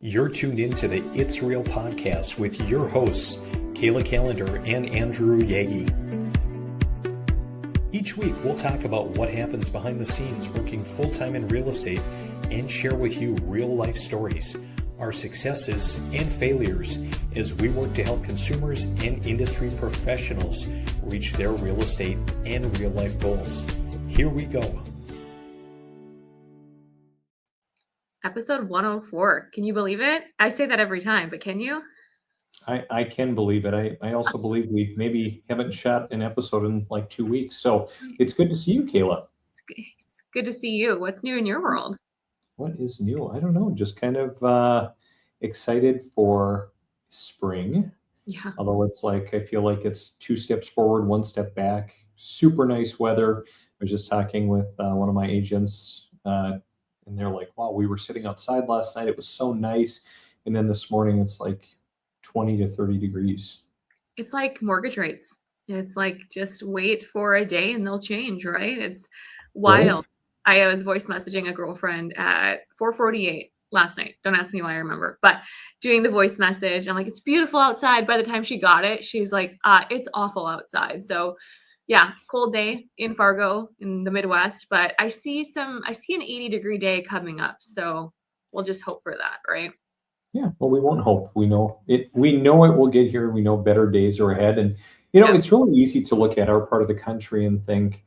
You're tuned in to the It's Real podcast with your hosts, Kayla Callender and Andrew Yagi. Each week, we'll talk about what happens behind the scenes working full-time in real estate and share with you real-life stories, our successes and failures as we work to help consumers and industry professionals reach their real estate and real-life goals. Here we go. Episode 104. Can you believe it? I say that every time, but can you? I can believe it. I also believe we maybe haven't shot an episode in like 2 weeks. So it's good to see you, Kayla. It's good to see you. What's new in your world? What is new? I don't know. Just kind of excited for spring. Yeah. Although it's like, I feel like it's 2 steps forward, 1 step back. Super nice weather. I was just talking with one of my agents and they're like, wow, we were sitting outside last night. It was so nice. And then this morning it's like 20 to 30 degrees. It's like mortgage rates. It's like, just wait for a day and they'll change, right? It's wild. Really? I was voice messaging a girlfriend at 4:48 last night. Don't ask me why I remember, but doing the voice message, I'm like, it's beautiful outside. By the time she got it, she's like, it's awful outside. So yeah, cold day in Fargo in the Midwest, but I see an 80-degree day coming up. So we'll just hope for that, right? Yeah, well, we won't hope. We know it. We know it will get here. We know better days are ahead. And, It's really easy to look at our part of the country and think,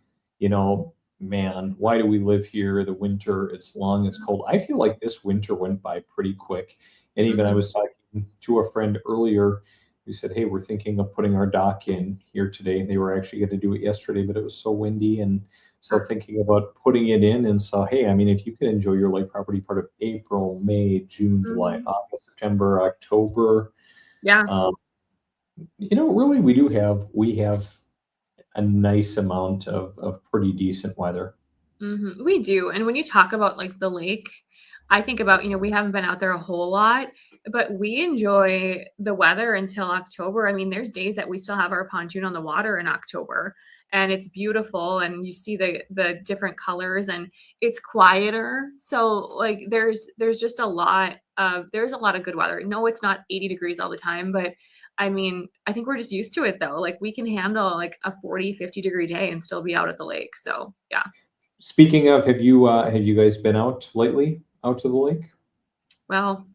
man, why do we live here? The winter, it's long, it's cold. I feel like this winter went by pretty quick. And even I was talking to a friend earlier who said, hey, we're thinking of putting our dock in here today. They were actually going to do it yesterday, but it was so windy. And so thinking about putting it in. And so, hey, I mean, if you can enjoy your lake property part of April, May, June, July, August, September, October. Yeah. Really we have a nice amount of pretty decent weather. Mm-hmm. We do. And when you talk about like the lake, I think about, we haven't been out there a whole lot, but we enjoy the weather until October. I mean, there's days that we still have our pontoon on the water in October and it's beautiful and you see the different colors and it's quieter. So like there's just a lot of good weather. No, it's not 80 degrees all the time, but I mean, I think we're just used to it though. Like we can handle like a 40, 50 degree day and still be out at the lake. So yeah. Speaking of, have you guys been out lately, out to the lake? Well,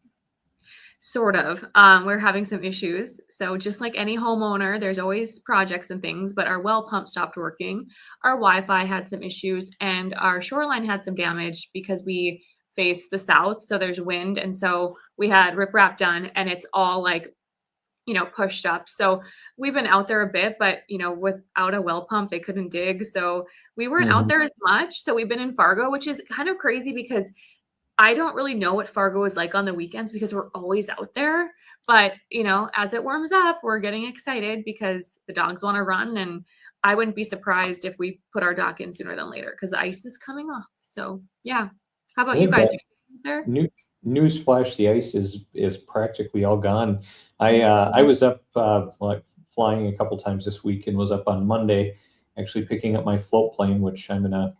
sort of. We're having some issues. So just like any homeowner, there's always projects and things, but our well pump stopped working. Our Wi-Fi had some issues and our shoreline had some damage because we face the south. So there's wind. And so we had riprap done and it's all like, pushed up. So we've been out there a bit, but, without a well pump, they couldn't dig. So we weren't out there as much. So we've been in Fargo, which is kind of crazy because I don't really know what Fargo is like on the weekends because we're always out there. But, as it warms up, we're getting excited because the dogs want to run. And I wouldn't be surprised if we put our dock in sooner than later because the ice is coming off. So, yeah. How about you guys? Are you out there? Newsflash, the ice is practically all gone. I was up flying a couple times this week and was up on Monday actually picking up my float plane, which I'm gonna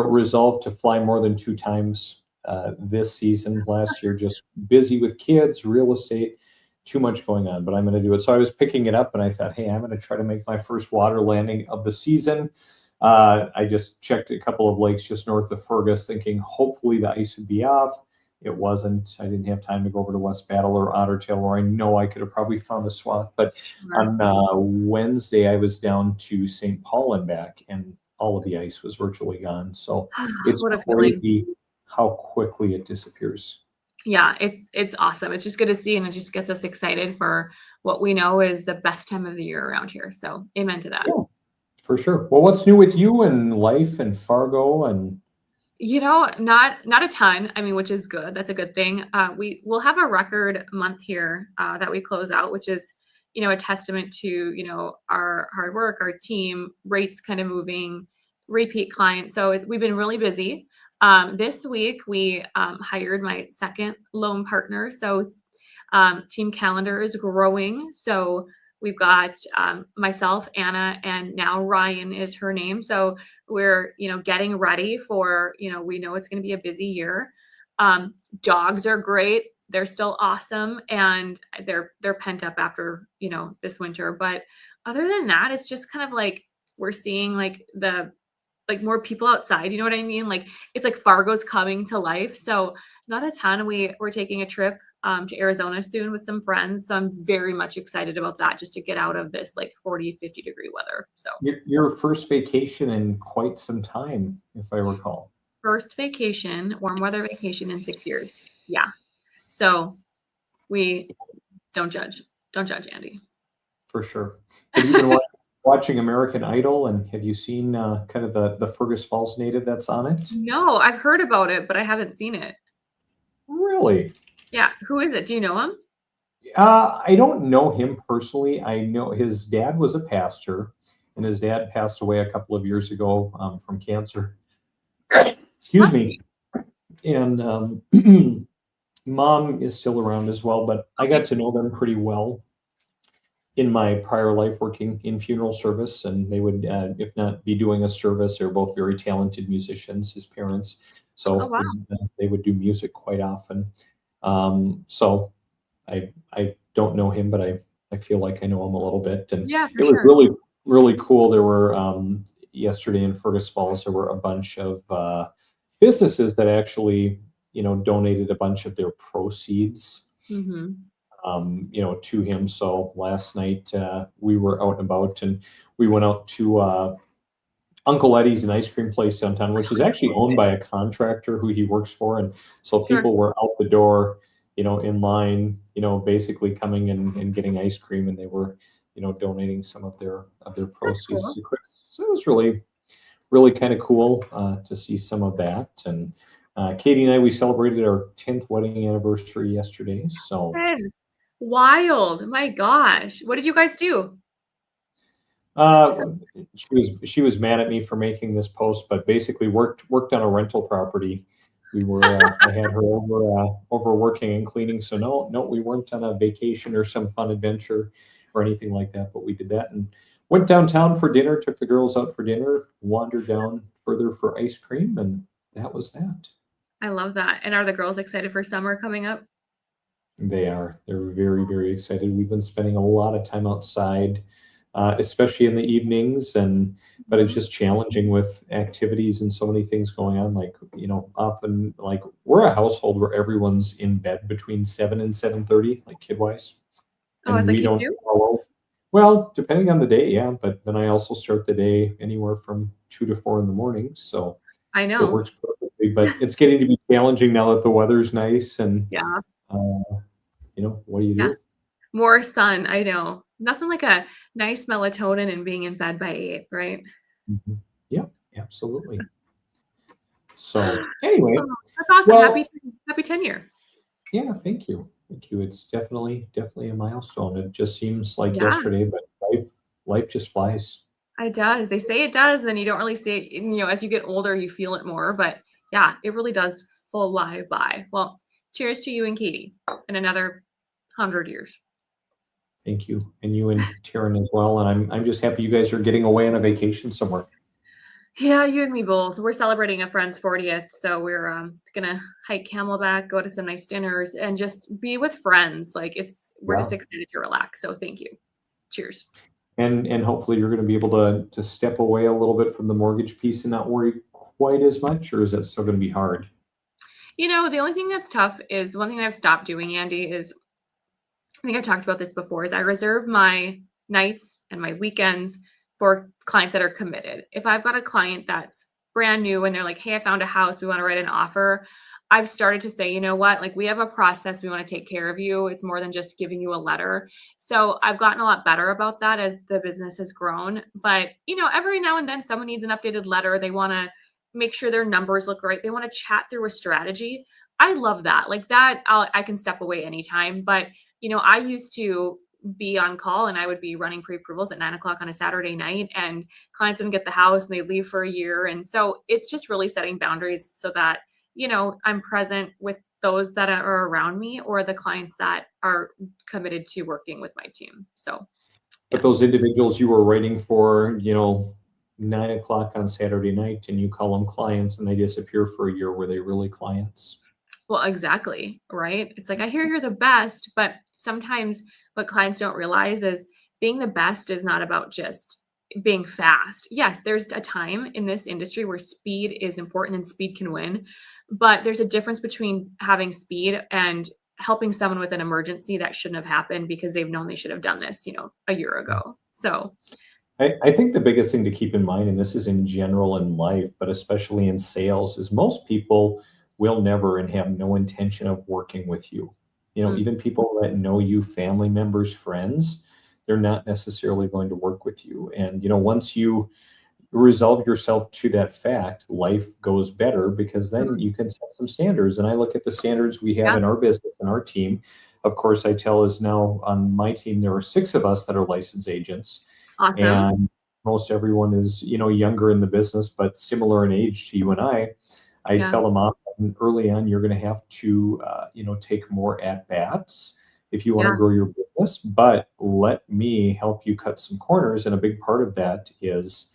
resolve to fly more than 2 times this season. Last year, just busy with kids, real estate, too much going on, but I'm going to do it. So I was picking it up and I thought, hey, I'm going to try to make my first water landing of the season. I just checked a couple of lakes just north of Fergus thinking hopefully the ice would be off. It wasn't. I didn't have time to go over to West Battle or Ottertail where I know I could have probably found a swath. But on Wednesday, I was down to St. Paul and back and all of the ice was virtually gone. So it's crazy how quickly it disappears. Yeah, it's awesome. It's just good to see. And it just gets us excited for what we know is the best time of the year around here. So amen to that. Yeah, for sure. Well, what's new with you and life and Fargo and... not a ton. I mean, which is good. That's a good thing. We will have a record month here that we close out, which is, a testament to, our hard work, our team, rates kind of moving, repeat clients. So we've been really busy. This week we hired my second loan partner. So team calendar is growing. So we've got myself, Anna, and now Ryan is her name. So we're, getting ready for, we know it's going to be a busy year. Dogs are great. They're still awesome, and they're pent up after, this winter. But other than that, it's just kind of like we're seeing like more people outside. You know what I mean? Like it's like Fargo's coming to life. So not a ton. We're taking a trip to Arizona soon with some friends. So I'm very much excited about that, just to get out of this like 40, 50 degree weather. So Your first vacation in quite some time, if I recall. first vacation, warm weather vacation in 6 years. Yeah. So we don't judge. Don't judge, Andy. For sure. Have you been watching American Idol, and have you seen kind of the Fergus Falls native that's on it? No, I've heard about it, but I haven't seen it. Really? Yeah. Who is it? Do you know him? I don't know him personally. I know his dad was a pastor, and his dad passed away a couple of years ago from cancer. Excuse me. And mom is still around as well, but I got to know them pretty well in my prior life working in funeral service, and they would, if not be doing a service, they're both very talented musicians, his parents. So Oh, wow. they would do music quite often. So I don't know him, but I feel like I know him a little bit. And Yeah, for it was sure. really, really cool. There were, yesterday in Fergus Falls, there were a bunch of businesses that actually, donated a bunch of their proceeds, Mm-hmm. to him. So last night we were out and about, and we went out to Uncle Eddie's, an ice cream place downtown, which is actually owned by a contractor who he works for. And so Sure. people were out the door, in line, basically coming and getting ice cream, and they were, donating some of their proceeds cool. to Chris. So it was really, really kind of cool to see some of that. And Katie and I, we celebrated our 10th wedding anniversary yesterday. So Wild. My gosh. What did you guys do? she was mad at me for making this post, but basically worked on a rental property. We were I had her over working and cleaning. So no, we weren't on a vacation or some fun adventure or anything like that. But we did that and went downtown for dinner. Took the girls out for dinner. Wandered down further for ice cream, and that was that. I love that. And are the girls excited for summer coming up? They are. They're very, very excited. We've been spending a lot of time outside, especially in the evenings, but it's just challenging with activities and so many things going on. Like, often like we're a household where everyone's in bed between 7 and 7:30, like kid wise. Oh, And it's like we you don't too? follow. Well, depending on the day, yeah. But then I also start the day anywhere from 2 to 4 in the morning. So I it know. works perfectly. But it's getting to be challenging now that the weather's nice and Yeah. what do you Yeah. do? More sun. I know. Nothing like a nice melatonin and being in bed by 8, right? Mhm. Yeah, absolutely. So anyway, Oh, that's awesome. well, Happy 10 year. yeah, thank you. Thank you. It's definitely a milestone. It just seems like Yeah, yesterday, but life just flies. it does. They say it does, and then you don't really see it. As you get older, you feel it more. But yeah, it really does fly by. Well, cheers to you and Katie in another 100 years. Thank you. And you and Taryn as well. And I'm just happy you guys are getting away on a vacation somewhere. Yeah, you and me both. We're celebrating a friend's 40th, so we're gonna hike Camelback, go to some nice dinners, and just be with friends. Like we're just Yeah. excited to relax. So thank you. Cheers. And hopefully you're going to be able to step away a little bit from the mortgage piece and not worry quite as much, or is that still going to be hard? The only thing that's tough is the one thing I've stopped doing, Andy, is I think I've talked about this before, is I reserve my nights and my weekends for clients that are committed. If I've got a client that's brand new and they're like, hey, I found a house, we want to write an offer, I've started to say, you know what, like we have a process, we want to take care of you. It's more than just giving you a letter. So I've gotten a lot better about that as the business has grown. But, every now and then someone needs an updated letter. They want to make sure their numbers look right. They want to chat through a strategy. I love that. Like that, I can step away anytime. But, I used to be on call and I would be running pre-approvals at 9 o'clock on a Saturday night, and clients wouldn't get the house and they'd leave for a year. And so it's just really setting boundaries so that, I'm present with those that are around me or the clients that are committed to working with my team. So, But yes. those individuals you were writing for, 9 o'clock on Saturday night, and you call them clients and they disappear for a year, were they really clients? Well, exactly, right? It's like, I hear you're the best, but sometimes what clients don't realize is being the best is not about just being fast. Yes, there's a time in this industry where speed is important and speed can win, but there's a difference between having speed and helping someone with an emergency that shouldn't have happened because they've known they should have done this, a year ago. So, I think the biggest thing to keep in mind, and this is in general in life, but especially in sales, is most people will never and have no intention of working with you. mm, Even people that know you, family members, friends, they're not necessarily going to work with you. And, once you resolve yourself to that fact, life goes better because then mhm. you can set some standards. And I look at the standards we have Yeah, in our business and our team. Of course, I tell is now on my team, there are 6 of us that are licensed agents, awesome. and most everyone is younger in the business but similar in age to you and I Yeah, tell them often early on, you're going to have to take more at bats if you want to yeah, grow your business, but let me help you cut some corners. And a big part of that is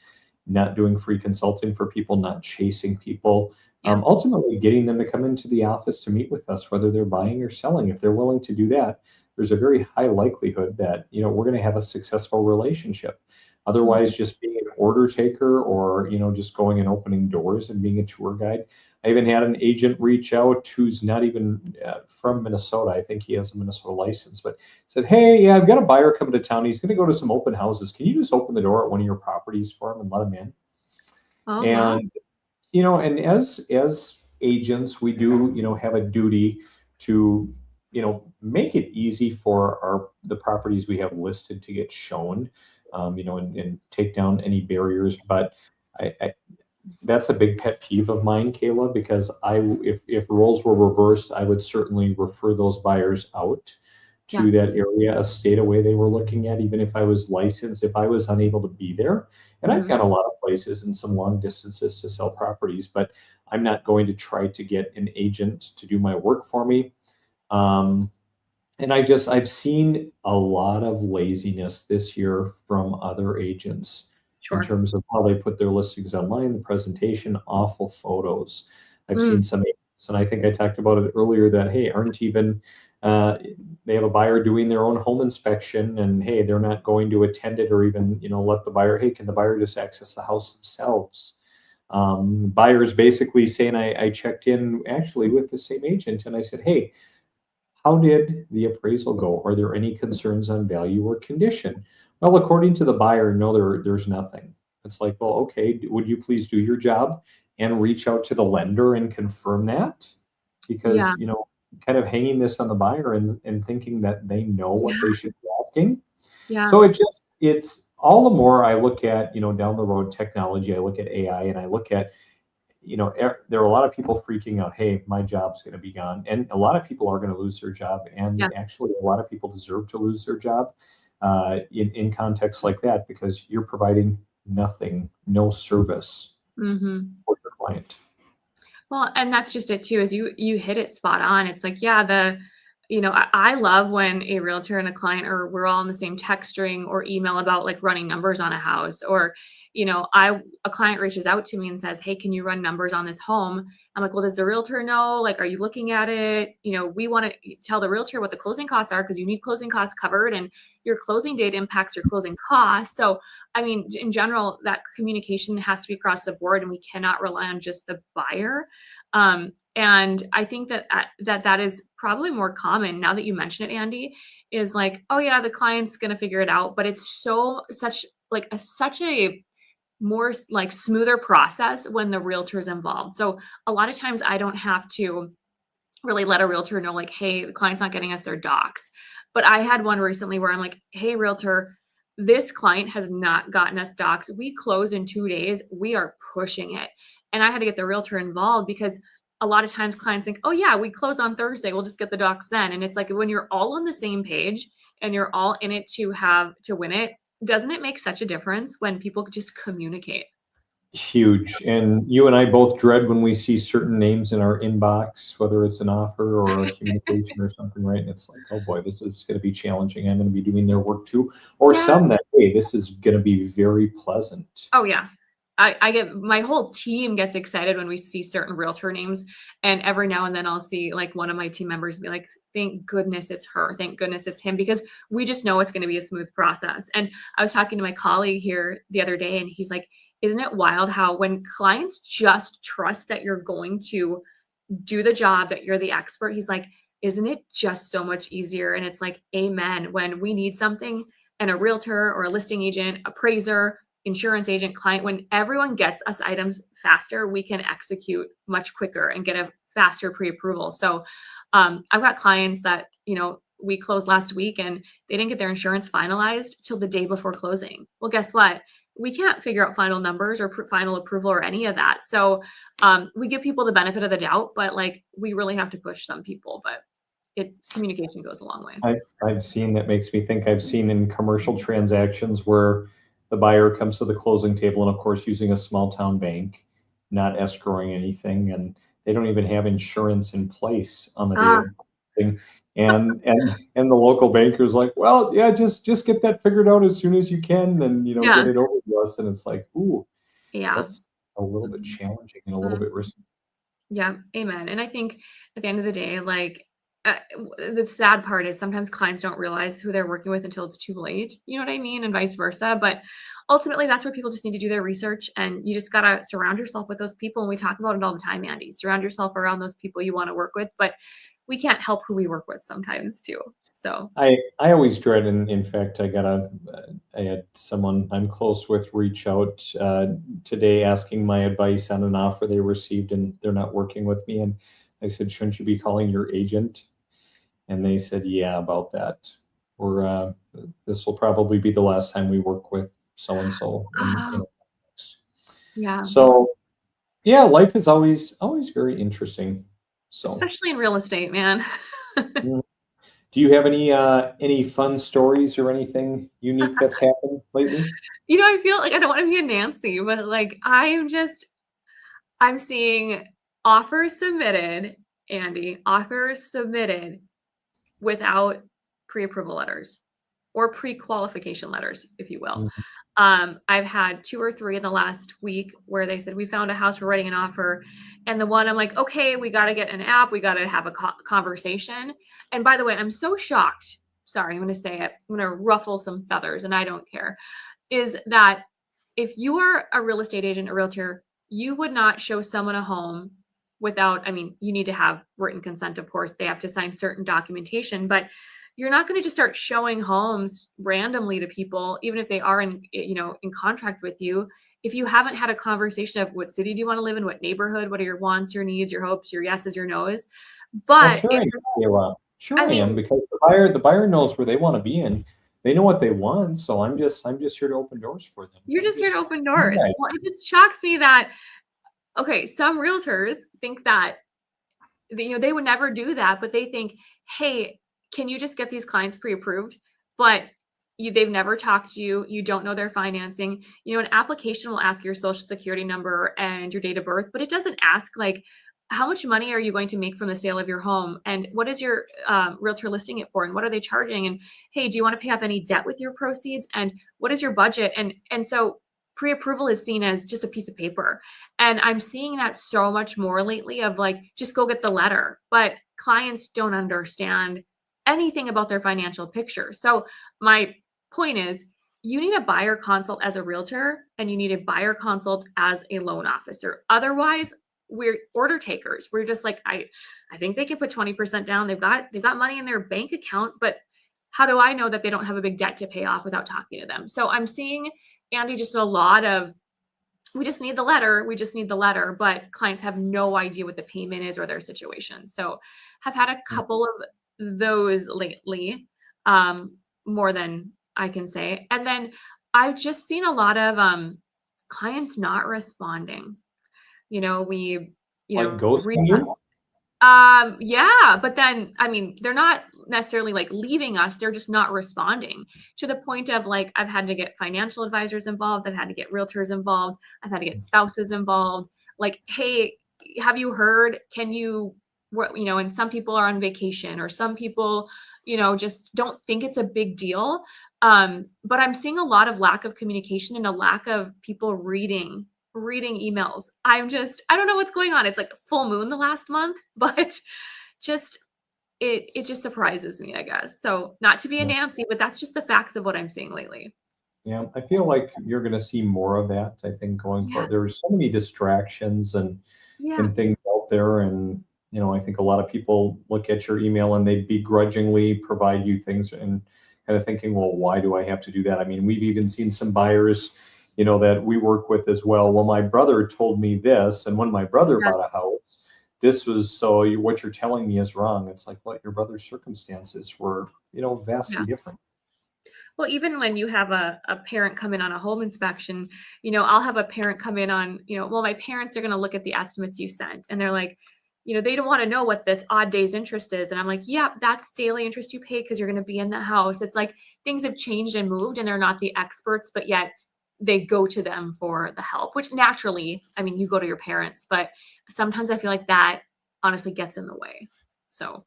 not doing free consulting for people, not chasing people, yeah, ultimately getting them to come into the office to meet with us, whether they're buying or selling. If they're willing to do that, there's a very high likelihood that we're going to have a successful relationship. mhm. Otherwise, just being an order taker, or just going and opening doors and being a tour guide. I even had an agent reach out who's not even from Minnesota. I think he has a Minnesota license, but said, "Hey, yeah, I've got a buyer coming to town. He's going to go to some open houses. Can you just open the door at one of your properties for him and let him in?" Oh, wow. And and as agents, we do have a duty to make it easy for the properties we have listed to get shown, and take down any barriers. But I that's a big pet peeve of mine, Kayla, because if roles were reversed, I would certainly refer those buyers out Yeah, to that area, a state away they were looking at, even if I was licensed, if I was unable to be there. And I've mhm. got a lot of places and some long distances to sell properties, but I'm not going to try to get an agent to do my work for me. Um, and I've seen a lot of laziness this year from other agents in Sure. terms of how they put their listings online, the presentation, awful photos. I've seen Mm, some agents, and I think I talked about it earlier, that hey, aren't even uh, they have a buyer doing their own home inspection, and hey, they're not going to attend it or even let the buyer. Hey, can the buyer just access the house themselves? Buyers basically saying, I checked in actually with the same agent, and I said, hey, how did the appraisal go? Are there any concerns on value or condition? Well, according to the buyer, no, there's nothing. It's like, well, okay, would you please do your job and reach out to the lender and confirm that? yeah, Because, kind of hanging this on the buyer and thinking that they know what they yeah, should be asking. yeah, So it's all the more I look at, down the road technology, I look at AI, and I look at there are a lot of people freaking out, hey, my job's going to be gone. And a lot of people are going to lose their job. And yeah. actually, a lot of people deserve to lose their job in contexts like that, because you're providing nothing, no service Mhm. for your client. Well, and that's just it too, is you hit it spot on. It's like, yeah, I love when a realtor and a client, or we're all in the same text string or email about like running numbers on a house, or a client reaches out to me and says, "Hey, can you run numbers on this home?" I'm like, "Well, does the realtor know? Like, are you looking at it? We want to tell the realtor what the closing costs are because you need closing costs covered, and your closing date impacts your closing costs." So, I mean, in general, that communication has to be across the board, and we cannot rely on just the buyer. And I think that is probably more common now that you mention it, Andy, is like, oh yeah, the client's gonna figure it out, but it's such a more like smoother process when the realtor's involved. So a lot of times I don't have to really let a realtor know like, hey, the client's not getting us their docs. But I had one recently where I'm like, hey, realtor, this client has not gotten us docs. We closed in 2 days. We are pushing it. And I had to get the realtor involved because a lot of times clients think, oh, yeah, we close on Thursday. We'll just get the docs then. And it's like when you're all on the same page and you're all in it to win it, doesn't it make such a difference when people just communicate? Huge. And you and I both dread when we see certain names in our inbox, whether it's an offer or a communication or something, right? And it's like, oh boy, this is going to be challenging. I'm going to be doing their work too. Or Yeah. some that, hey, this is going to be very pleasant. Oh, yeah. I get, my whole team gets excited when we see certain realtor names, and every now and then I'll see like one of my team members be like, thank goodness it's her, thank goodness it's him, because we just know it's going to be a smooth process. And I was talking to my colleague here the other day, and he's like, isn't it wild how when clients just trust that you're going to do the job, that you're the expert, he's like, isn't it just so much easier? And it's like, amen. When we need something, and a realtor or a listing agent, appraiser, insurance agent, client, when everyone gets us items faster, we can execute much quicker and get a faster pre-approval. So I've got clients that, we closed last week and they didn't get their insurance finalized till the day before closing. Well, guess what? We can't figure out final numbers or final approval or any of that. So we give people the benefit of the doubt, but like, we really have to push some people, but communication goes a long way. I've seen, that makes me think, I've seen in commercial transactions where the buyer comes to the closing table, and of course using a small town bank, not escrowing anything, and they don't even have insurance in place on the day of closing. And the local banker's like, well, yeah, just get that figured out as soon as you can, and get it over to us. And it's like, ooh, that's a little bit challenging and a little bit risky. Yeah, amen. And I think at the end of the day, like, the sad part is sometimes clients don't realize who they're working with until it's too late. You know what I mean? And vice versa. But ultimately, that's where people just need to do their research, and you just got to surround yourself with those people. And we talk about it all the time, Andy. Surround yourself around those people you want to work with, but we can't help who we work with sometimes too. So I always dread, and in fact, I had someone I'm close with reach out today asking my advice on an offer they received, and they're not working with me. And I said, shouldn't you be calling your agent? And they said, yeah, about that. Or this will probably be the last time we work with so-and-so. Yeah. So yeah, life is always very interesting. So especially in real estate, man. do you have any fun stories or anything unique that's happened lately? I feel like I don't want to be a Nancy, but like I'm seeing offers submitted, Andy, offers submitted without pre-approval letters or pre-qualification letters, if you will. I've had 2 or 3 in the last week where they said, we found a house, we're writing an offer. And the one I'm like, okay, we got to get an app. We got to have a conversation. And by the way, I'm so shocked. Sorry, I'm going to say it. I'm going to ruffle some feathers, and I don't care. Is that if you are a real estate agent, a realtor, you would not show someone a home without, you need to have written consent, of course. They have to sign certain documentation, but you're not going to just start showing homes randomly to people, even if they are in contract with you, if you haven't had a conversation of what city do you want to live in, what neighborhood, what are your wants, your needs, your hopes, your yeses, your nos. But I am, because the buyer knows where they want to be in. They know what they want. So I'm just here to open doors for them. You're just here to open doors. Yeah. Well, it just shocks me that, okay, some realtors think that, they would never do that, but they think, hey, can you just get these clients pre-approved? But they've never talked to you. You don't know their financing. An application will ask your social security number and your date of birth, but it doesn't ask like, how much money are you going to make from the sale of your home? And what is your realtor listing it for? And what are they charging? And hey, do you want to pay off any debt with your proceeds? And what is your budget? And so pre-approval is seen as just a piece of paper. And I'm seeing that so much more lately of like, just go get the letter. But clients don't understand anything about their financial picture. So my point is, you need a buyer consult as a realtor, and you need a buyer consult as a loan officer. Otherwise, we're order takers. We're just like, I think they can put 20% down. They've got money in their bank account, but how do I know that they don't have a big debt to pay off without talking to them? So I'm seeing, Andy, just a lot of, we just need the letter, but clients have no idea what the payment is or their situation. So I've had a couple of those lately, more than I can say. And then I've just seen a lot of clients not responding. We ghosting you? Yeah, but then they're not necessarily like leaving us, they're just not responding, to the point of like, I've had to get financial advisors involved, I've had to get realtors involved, I've had to get spouses involved, like, hey, have you heard, can you, and some people are on vacation, or some people just don't think it's a big deal. But I'm seeing a lot of lack of communication and a lack of people reading reading emails. I don't know what's going on. It's like full moon the last month, but just it just surprises me, I guess. So not to be a Yeah. Nancy, but that's just the facts of what I'm seeing lately. Yeah, I feel like you're going to see more of that. I think going Yeah. forward, there's so many distractions Yeah. and things out there, and I think a lot of people look at your email and they begrudgingly provide you things, and kind of thinking, well, why do I have to do that? I mean, we've even seen some buyers, that we work with as well. Well, my brother told me this, and when my brother Yes. bought a house, this was what you're telling me is wrong. It's like, what, your brother's circumstances were, Yeah. vastly different. Well, even when you have a parent come in on a home inspection, I'll have a parent come in on, well, my parents are going to look at the estimates you sent. And they're like, they don't want to know what this odd days interest is. And I'm like, yeah, that's daily interest you pay because you're going to be in the house. It's like things have changed and moved and they're not the experts, but yet they go to them for the help, which naturally, I mean, you go to your parents, but sometimes I feel like that honestly gets in the way. So,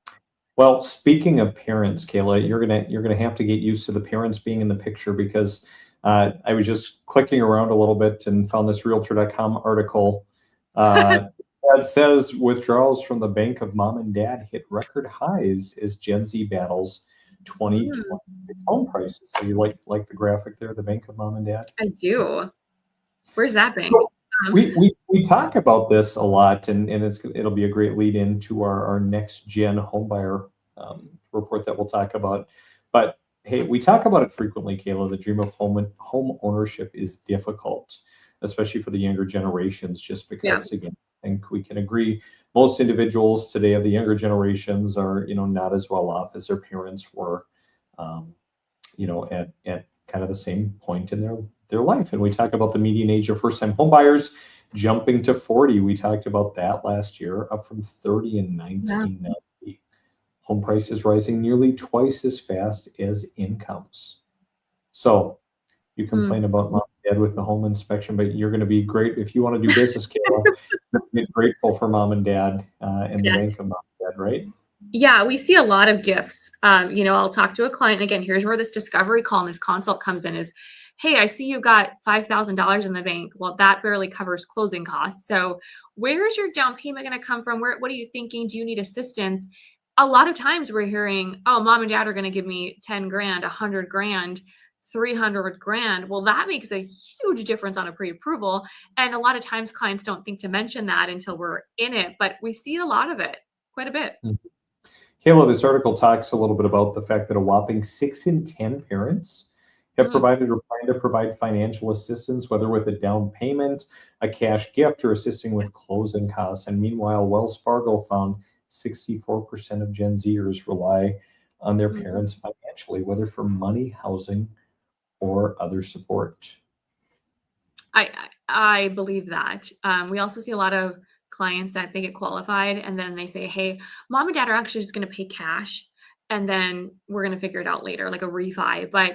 Well, speaking of parents, Kayla, you're gonna have to get used to the parents being in the picture, because I was just clicking around a little bit and found this Realtor.com article uh, that says withdrawals from the bank of mom and dad hit record highs as Gen Z battles mm, 2026 home prices. So you like the graphic there, the bank of mom and dad? I do. Where's that bank? So we talk about this a lot, and it'll be a great lead into our Next Gen Homebuyer report that we'll talk about. But hey, we talk about it frequently, Kayla. The dream of home ownership is difficult, especially for the younger generations, just Yeah. because, again, I think we can agree most individuals today of the younger generations are, not as well off as their parents were, um, at kind of the same point in their life. And we talk about the median age of first time home buyers jumping to 40. We talked about that last year, up from 30 in Yeah. 1990. Home prices rising nearly twice as fast as incomes. So you complain about mom and dad with the home inspection, but you're going to be great if you want to do business, Kayla. You're grateful for mom and dad and the Yes. bank of mom and dad, right? Yeah, we see a lot of gifts. I'll talk to a client. Again, here's where this discovery call and this consult comes in is, hey, I see you got $5,000 in the bank. Well, that barely covers closing costs. So where's your down payment going to come from? What are you thinking? Do you need assistance? A lot of times we're hearing, oh, mom and dad are going to give me 10 grand, 100 grand, 300 grand. Well, that makes a huge difference on a pre-approval. And a lot of times clients don't think to mention that until we're in it, but we see a lot of it, quite a bit. Kayla, this article talks a little bit about the fact that a whopping 6 in 10 parents have provided or plan to provide financial assistance, whether with a down payment, a cash gift, or assisting with closing costs. And meanwhile, Wells Fargo found 64% of Gen Zers rely on their parents financially, whether for money, housing, or other support. I believe that. We also see a lot of clients that they get qualified and then they say, hey, mom and dad are actually just going to pay cash and then we're going to figure it out later, like a refi. But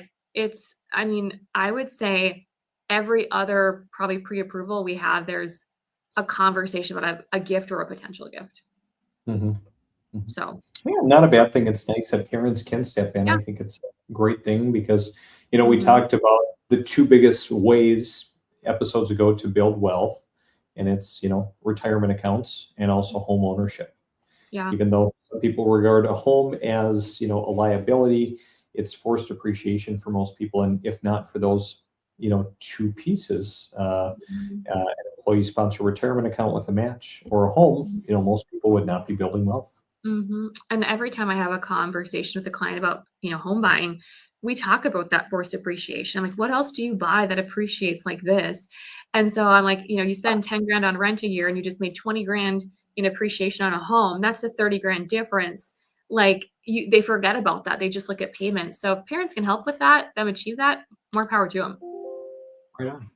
I would say every other probably pre-approval we have, there's a conversation about a gift or a potential gift. Mm-hmm. Mm-hmm. So yeah, not a bad thing. It's nice that parents can step in. Yeah. I think it's a great thing because, we talked about the two biggest ways episodes ago to build wealth, and it's, retirement accounts and also home ownership. Yeah. Even though some people regard a home as, a liability, it's forced appreciation for most people. And if not for those, two pieces, an employee sponsor retirement account with a match or a home, most people would not be building wealth. And every time I have a conversation with a client about, home buying, we talk about that forced appreciation. I'm like, what else do you buy that appreciates like this? And so I'm like, you spend 10 grand on rent a year and you just made 20 grand in appreciation on a home. That's a 30 grand difference. Like they forget about that. They just look at payments. So if parents can help with that, them achieve that, more power to them. Right on.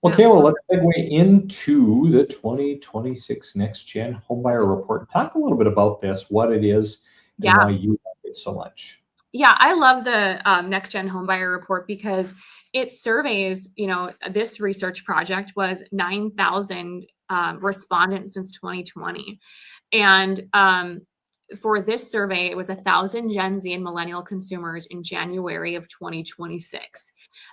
Well, Yeah. Kayla, let's segue into the 2026 Next Gen Homebuyer Report. Talk a little bit about this, what it is, and why you like it so much. Yeah, I love the Next Gen Homebuyer Report because it surveys, this research project was 9,000 respondents since 2020. And for this survey, it was 1,000 Gen Z and millennial consumers in January of 2026.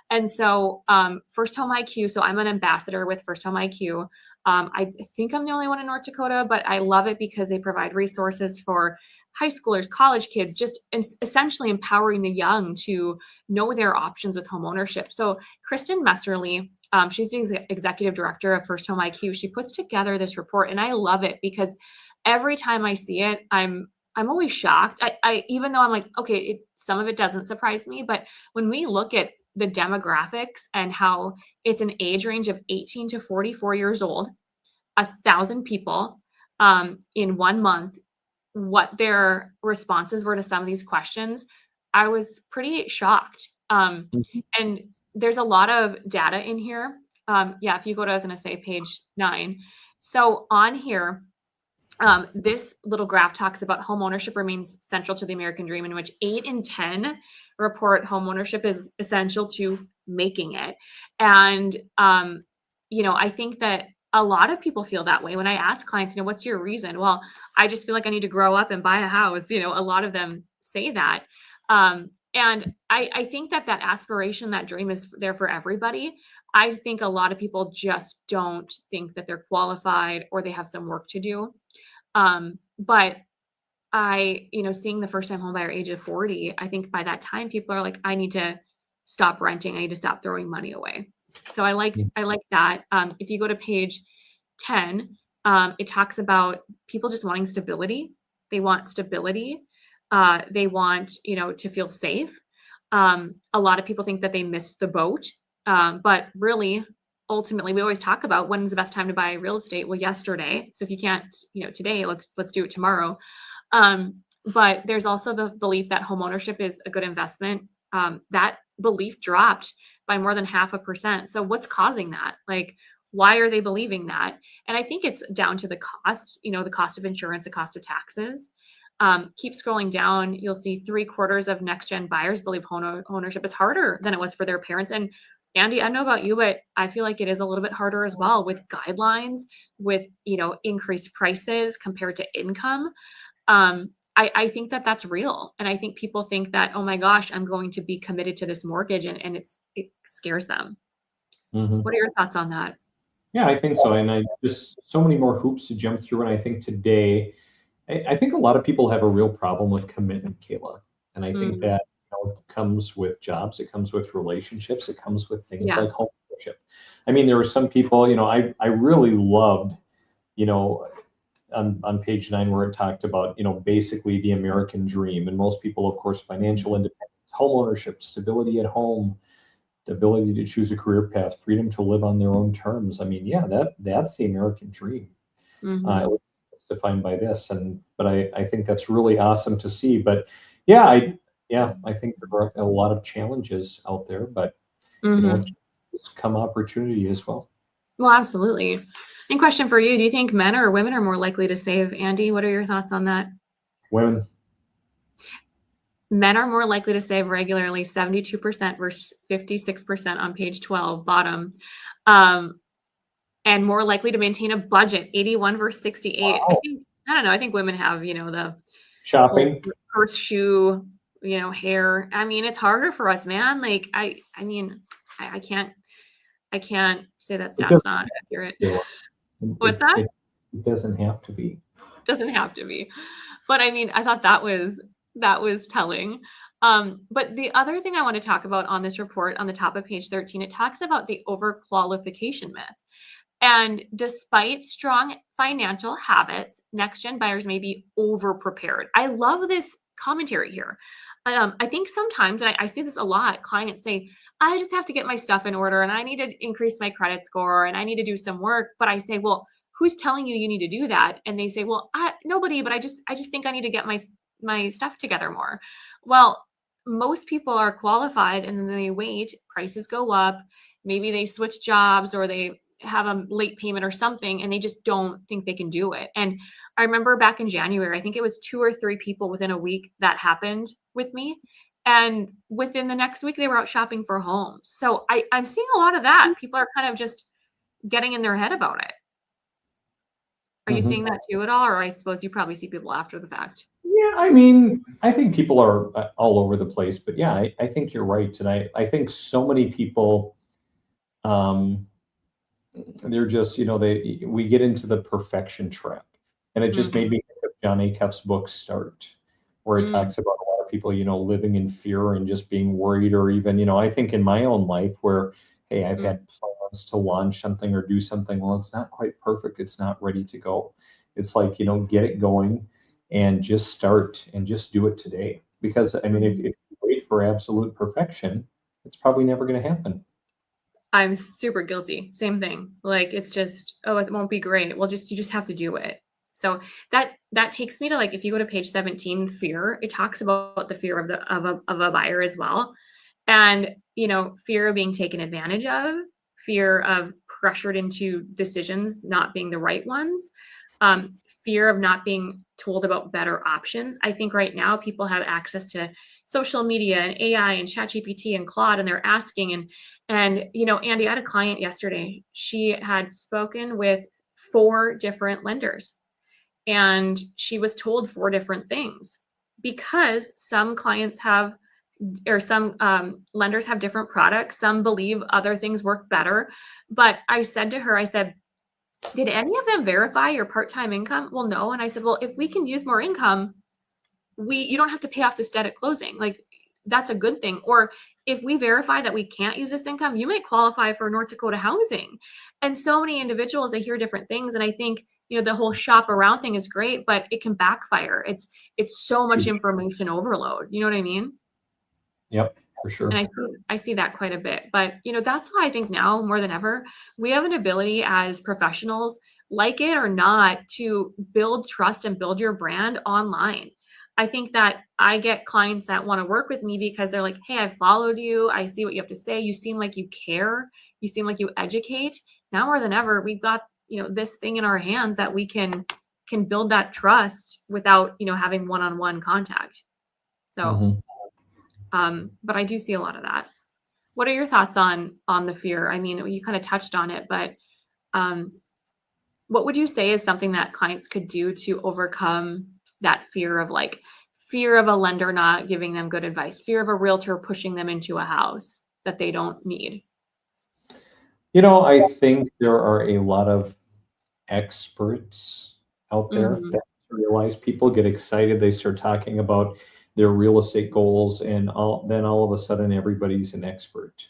And so First Home IQ, so I'm an ambassador with First Home IQ. I think I'm the only one in North Dakota, but I love it because they provide resources for high schoolers, college kids, just essentially empowering the young to know their options with home ownership. So Kristen Messerly, she's the executive director of First Home IQ. She puts together this report, and I love it because every time I see it, I'm always shocked. I even though I'm like, okay, some of it doesn't surprise me, but when we look at the demographics and how it's an age range of 18 to 44 years old, 1,000 people in 1 month, what their responses were to some of these questions, I was pretty shocked. And there's a lot of data in here. Yeah, if you go to, I was going to say page 9. So on here, this little graph talks about home ownership remains central to the American dream, in which 8 in 10 report home ownership is essential to making it. And, I think that a lot of people feel that way. When I ask clients, what's your reason? Well, I just feel like I need to grow up and buy a house. A lot of them say that. And I think that aspiration, that dream is there for everybody. I think a lot of people just don't think that they're qualified or they have some work to do. But seeing the first time home buyer age of 40, I think by that time people are like, I need to stop renting. I need to stop throwing money away. So I like that. If you go to page 10, it talks about people just wanting stability. They want stability. They want, to feel safe. A lot of people think that they missed the boat. But really, ultimately, we always talk about when's the best time to buy real estate. Well, yesterday. So if you can't, today, let's do it tomorrow. But there's also the belief that home ownership is a good investment. That belief dropped by more than 0.5%. So what's causing that? Like, why are they believing that? And I think it's down to the cost, the cost of insurance, the cost of taxes. Keep scrolling down, you'll see 3/4 of next gen buyers believe home ownership is harder than it was for their parents. And Andy, I don't know about you, but I feel like it is a little bit harder as well with guidelines, with, increased prices compared to income. I think that that's real. And I think people think that, oh my gosh, I'm going to be committed to this mortgage, and it scares them. What are your thoughts on that? Yeah, I think so. And I just so many more hoops to jump through. And I think today, I think a lot of people have a real problem with commitment, Kayla. And I think that it comes with jobs, it comes with relationships, it comes with things like home ownership. I mean, there were some people, I really loved, on page 9 where it talked about, basically the American dream. And most people, of course, financial independence, home ownership, stability at home, the ability to choose a career path, freedom to live on their own terms. I mean, yeah, that's the American dream. It's defined by this. But I think that's really awesome to see. But yeah, I think there are a lot of challenges out there, but it's come opportunity as well. Well, absolutely. And question for you, do you think men or women are more likely to save? Andy, what are your thoughts on that? Women. Men are more likely to save regularly, 72% versus 56% on page 12, bottom. And more likely to maintain a budget, 81 versus 68. Wow. I don't know. I think women have, the shopping, purse, shoe, hair. I mean, it's harder for us, man. Like, I can't say that stat's not accurate. What's that? It doesn't have to be. Doesn't have to be. But I mean, I thought that was telling. But the other thing I want to talk about on this report on the top of page 13, it talks about the overqualification myth. And despite strong financial habits, next gen buyers may be over-prepared. I love this commentary here. I think sometimes, and I see this a lot, clients say, I just have to get my stuff in order and I need to increase my credit score and I need to do some work. But I say, well, who's telling you need to do that? And they say, well, nobody, but I just think I need to get my stuff together more. Well, most people are qualified and then they wait, prices go up, maybe they switch jobs or they have a late payment or something, and they just don't think they can do it. And I remember back in January, I think it was 2 or 3 people within a week that happened with me. And within the next week, they were out shopping for homes. So I'm seeing a lot of that. People are kind of just getting in their head about it. Are you seeing that too at all? Or I suppose you probably see people after the fact. Yeah, I mean, I think people are all over the place, but yeah, I think you're right. And I think so many people, um, they're just, we get into the perfection trap. And it just made Mhm. me think of John Acuff's book Start, where it Mm, talks about a lot of people, living in fear and just being worried, or even, I think in my own life where, hey, I've mm. had plans to launch something or do something. Well, it's not quite perfect. It's not ready to go. It's like, get it going and just start and just do it today. Because I mean, if Mhm. you wait for absolute perfection, it's probably never going to happen. I'm super guilty. Same thing. Like it's just, oh, it won't be great. Well, you just have to do it. So that takes me to like if you go to page 17, fear, it talks about the fear of a buyer as well. And fear of being taken advantage of, fear of pressured into decisions not being the right ones, fear of not being told about better options. I think right now people have access to social media and AI and ChatGPT and Claude, and they're asking. And Andy, I had a client yesterday. She had spoken with 4 different lenders, and she was told 4 different things because some clients have or some lenders have different products. Some believe other things work better. But I said to her, I said, did any of them verify your part-time income? Well, no. And I said, well, if we can use more income, you don't have to pay off this debt at closing. Like that's a good thing. Or if we verify that we can't use this income, you may qualify for North Dakota housing. And so many individuals, they hear different things. And I think, the whole shop around thing is great, but it can backfire. It's so much information overload. You know what I mean? Yep, for And sure. I see that quite a bit. But, that's why I think now more than ever, we have an ability as professionals, like it or not, to build trust and build your brand online. I think that I get clients that want to work with me because they're like, hey, I followed you. I see what you have to say. You seem like you care. You seem like you educate. Now more than ever, we've got, this thing in our hands that we can build that trust without, having one-on-one contact. So, Mhm. but I do see a lot of that. What are your thoughts on the fear? I mean, you kind of touched on it, but um, what would you say is something that clients could do to overcome that fear of fear of a lender not giving them good advice, fear of a realtor pushing them into a house that they don't need? I think there are a lot of experts out there Hmm. that realize people get excited. They start talking about their real estate goals, and then all of a sudden, everybody's an expert.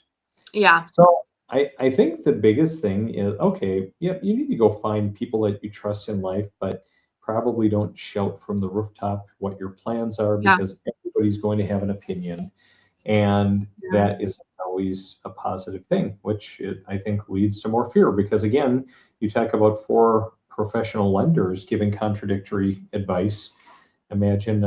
Yeah. So I think the biggest thing is okay, yep, you need to go find people that you trust in life, but probably don't shout from the rooftop what your plans are Yeah. because everybody's going to have an opinion. And Yeah. that isn't always a positive thing, which I think leads to more fear because, again, you talk about 4 professional lenders giving contradictory advice. Imagine,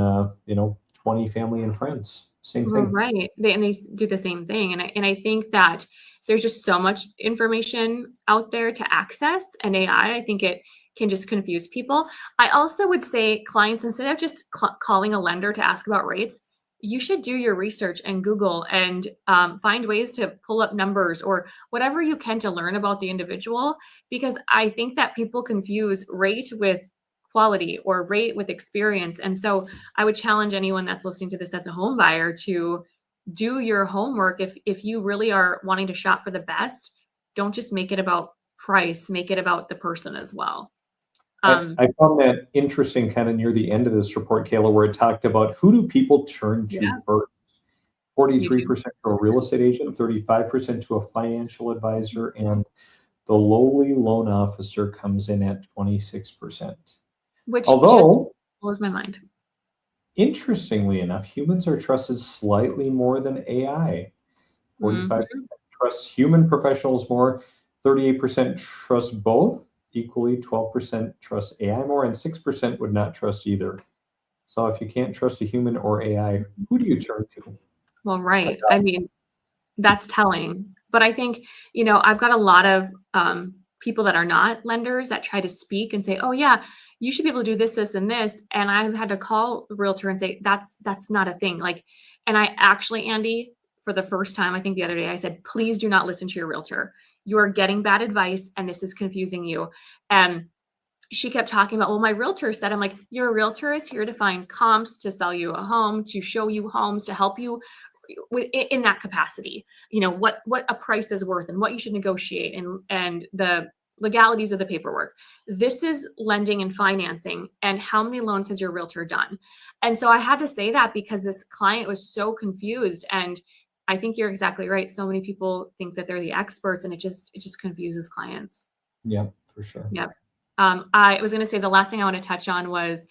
20 family and friends, same Well, thing. right. They do the same thing. And I think that there's just so much information out there to access, and AI, I think it can just confuse people. I also would say clients, instead of just calling a lender to ask about rates, you should do your research and Google and find ways to pull up numbers or whatever you can to learn about the individual, because I think that people confuse rate with quality or rate with experience. And so I would challenge anyone that's listening to this that's a home buyer to do your homework. If you really are wanting to shop for the best, don't just make it about price, make it about the person as well. I, Um, I found that interesting kind of near the end of this report, Kayla, where it talked about who do people turn to yeah, first? you too. 43% to a real estate agent, 35% to a financial advisor, and the lowly loan officer comes in at 26%. Which just Although, blows my mind. interestingly enough, humans are trusted slightly more than AI. 45% Mhm. trust human professionals more, 38% trust both equally, 12% trust AI more, and 6% would not trust either. So if you can't trust a human or AI, who do you turn to? Well, right. I mean, that's telling. But I think, I've got a lot of people that are not lenders that try to speak and say, oh, yeah, you should be able to do this, this, and this. And I've had to call the realtor and say, that's not a thing. And I actually, Andy, for the first time, I think the other day, I said, please do not listen to your realtor. You are getting bad advice and this is confusing you. And she kept talking about, well, my realtor said, I'm like, your realtor is here to find comps, to sell you a home, to show you homes, to help you in that capacity, what a price is worth and what you should negotiate, and the legalities of the paperwork. This is lending and financing, and how many loans has your realtor done? And so I had to say that because this client was so confused, and I think you're exactly right. So many people think that they're the experts, and it just confuses clients. Yeah, for sure. Yep. I was going to say the last thing I want to touch on was,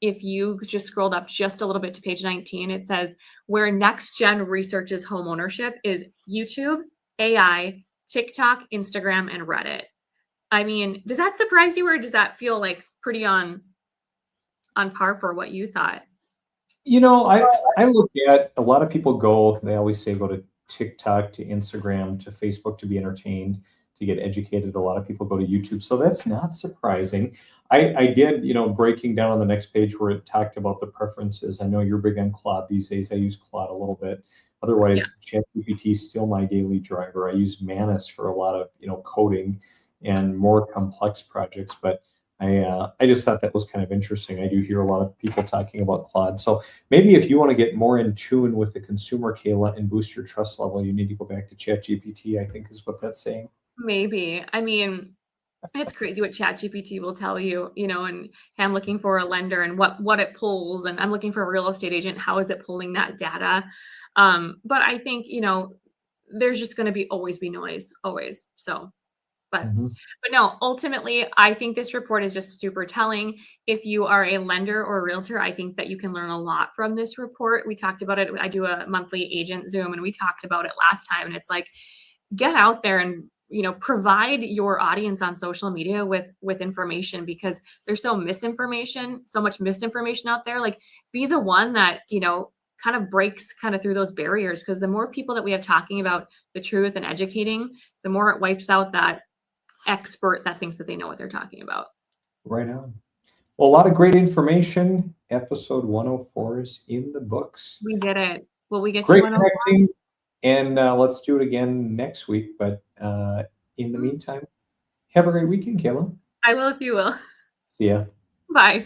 if you just scrolled up just a little bit to page 19, it says where Next Gen researches home ownership is YouTube, AI, TikTok, Instagram, and Reddit. I mean, does that surprise you, or does that feel like pretty on par for what you thought? I look at, a lot of people they always say go to TikTok, to Instagram, to Facebook to be entertained, to get educated. A lot of people go to YouTube. So that's not surprising. I did, breaking down on the next page where it talked about the preferences. I know you're big on Claude these days. I use Claude a little bit. Otherwise, ChatGPT is still my daily driver. I use Manus for a lot of, coding and more complex projects. But I just thought that was kind of interesting. I do hear a lot of people talking about Claude. So maybe if you want to get more in tune with the consumer, Kayla, and boost your trust level, you need to go back to ChatGPT, I think is what that's saying. Maybe. I mean, it's crazy what ChatGPT will tell you, and I'm looking for a lender and what it pulls, and I'm looking for a real estate agent. How is it pulling that data? But I think, there's just going to always be noise, always. So, but no, ultimately, I think this report is just super telling. If you are a lender or a realtor, I think that you can learn a lot from this report. We talked about it. I do a monthly agent Zoom, and we talked about it last time. And it's like, get out there and, provide your audience on social media with information, because there's so much misinformation out there. Like, be the one that, kind of breaks through those barriers, because the more people that we have talking about the truth and educating, the more it wipes out that expert that thinks that they know what they're talking about. Right on. Well, a lot of great information. Episode 104 is in the books. We did it. Will we get Great to 104? connecting, and let's do it again next week. But in the meantime, have a great weekend, Kayla. I will if you will. See ya. Bye.